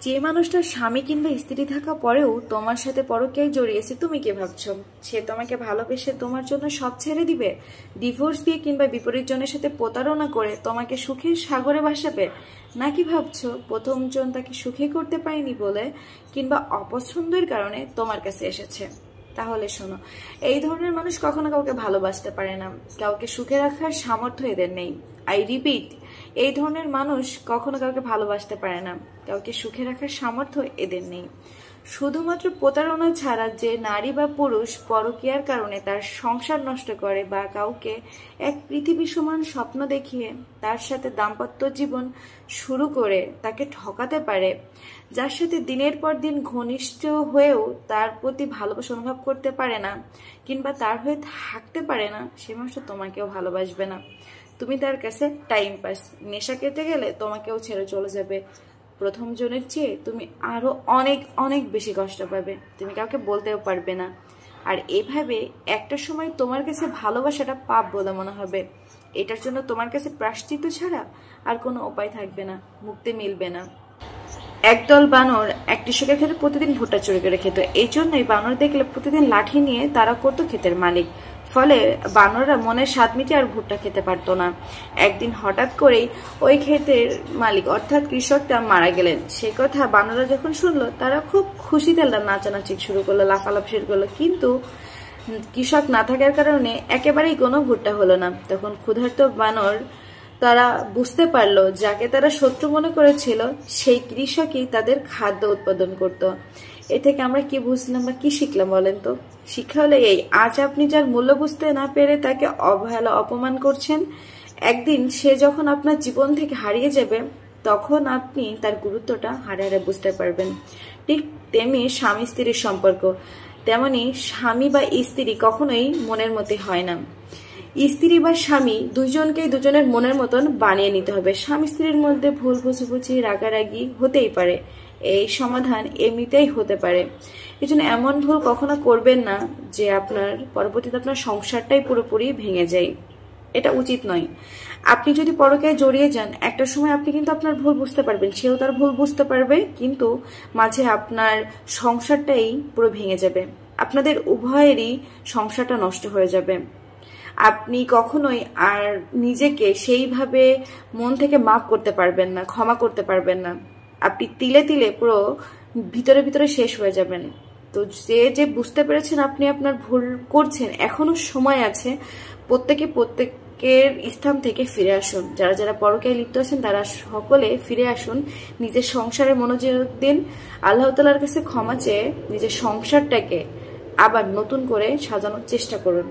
যে মানুষটার স্বামী কিংবা স্ত্রী থাকা পরেও তোমার সাথে পরকীয়ায় জড়িয়েছে, তুমি কি ভাবছো সে তোমাকে ভালোবেসে তোমার জন্য সব ছেড়ে দিবে? ডিভোর্স দিয়ে কিংবা বিপরীত জনের সাথে প্রতারণা করে তোমাকে সুখের সাগরে ভাসাবে? নাকি ভাবছো প্রথম জন তাকে সুখী করতে পারেনি বলে কিংবা অপছন্দের কারণে তোমার কাছে এসেছে? তাহলে শোনো, এই ধরনের মানুষ কখনো কাউকে ভালোবাসতে পারে না, কাউকে সুখে রাখার সামর্থ্য এদের নেই। আই রিপিট, এই ধরনের মানুষ কখনো কাউকে ভালোবাসতে পারে না, কাউকে সুখে রাখার সামর্থ্য এদের নেই। শুধুমাত্র প্রতারণা ছাড়া যে নারী বা পুরুষ পরকীয়ার কারণে তার সংসার নষ্ট করে বা কাউকে এক পৃথিবী সমান স্বপ্ন দেখিয়ে তার সাথে দাম্পত্য জীবন শুরু করে তাকে ঠকাতে পারে, যার সাথে দিনের পর দিন ঘনিষ্ঠ হয়েও তার প্রতি ভালোবাসা অনুভব করতে পারে না কিংবা তার হয়ে থাকতে পারে না, সে মানুষটা তোমাকেও ভালোবাসবে না। তুমি তার কাছে টাইম পাস, নেশা কেটে গেলে তোমাকেও ছেড়ে চলে যাবে। প্রথম জনের চেয়ে তুমি আরো অনেক অনেক বেশি কষ্ট পাবে, তুমি কাউকে বলতেও পারবে না। আর এভাবে একটা সময় তোমার কাছে ভালোবাসাটা পাপ বলে মনে হবে। এটার জন্য তোমার কাছে প্রায়শ্চিত্ত ছাড়া আর কোনো উপায় থাকবে না, মুক্তি মিলবে না। একদল বানর এক কৃষকের ক্ষেত্রে প্রতিদিন ভুট্টা চুরি করে খেত। এই জন্যই বানর দেখলে প্রতিদিন লাঠি নিয়ে তারা করতো ক্ষেতের মালিক। ফলে বানররা মনের স্বাদ মিটিয়ে আর ভুট্টা খেতে পারতো না। একদিন হঠাৎ করেই ওই ক্ষেতের মালিক অর্থাৎ কৃষকটা মারা গেলেন। সেই কথা বানররা যখন শুনলো, তারা খুব খুশিতে নাচানাচি শুরু করলো, লাফালাফি শুরু করলো। কিন্তু কৃষক না থাকার কারণে একেবারেই কোনো ভুট্টা হলো না। তখন ক্ষুধার্ত বানর তারা বুঝতে পারলো, যাকে তারা শত্রু মনে করেছিল সেই কৃষকই তাদের খাদ্য উৎপাদন করত। এ থেকে আমরা কি বুঝলাম বা কি শিখলাম বলেন তো? শিক্ষা হলো এই, আজ আপনি যার মূল্য বুঝতে না পেরে তাকে অবহেলা অপমান করছেন, একদিন সে যখন আপনার জীবন থেকে হারিয়ে যাবে তখন আপনি তার গুরুত্বটা হারে হারে বুঝতে পারবেন। ঠিক তেমনি স্বামী স্ত্রীর সম্পর্ক, তেমনি স্বামী বা স্ত্রী কখনোই মনের মতো হয় না। স্ত্রী বা স্বামী দুজনকেই দুজনের মনের মতন বানিয়ে নিতে হবে। স্বামী স্ত্রীর মধ্যে ভুল বুঝাবুঝি রাগারাগি হতেই পারে, এই সমাধান এমনিতেই হতে পারে। এই জন্য এমন ভুল কখনো করবেন না যে আপনার পরবর্তীতে আপনার সংসারটাই পুরোপুরি ভেঙে যায়, এটা উচিত নয়। আপনি যদি পরকীয়ায় জড়িয়ে যান, একটা সময় আপনি কিন্তু আপনার ভুল বুঝতে পারবেন, সেও তার ভুল বুঝতে পারবে, কিন্তু মাঝে আপনার সংসারটাই পুরো ভেঙে যাবে, আপনাদের উভয়েরই সংসারটা নষ্ট হয়ে যাবে। আপনি কখনোই আর নিজেকে সেইভাবে মন থেকে মাফ করতে পারবেন না, ক্ষমা করতে পারবেন না। আপনি তিলে তিলে পুরো ভিতরে ভিতরে শেষ হয়ে যাবেন। তো যে বুঝতে পেরেছেন আপনি আপনার ভুল করছেন, এখনো সময় আছে। প্রত্যেকের স্থান থেকে ফিরে আসুন। যারা যারা পরকীয়ায় লিপ্ত আছেন তারা সকলে ফিরে আসুন, নিজের সংসারে মনোযোগ দিন, আল্লাহ তাআলার কাছে ক্ষমা চেয়ে নিজের সংসারটাকে আবার নতুন করে সাজানোর চেষ্টা করুন।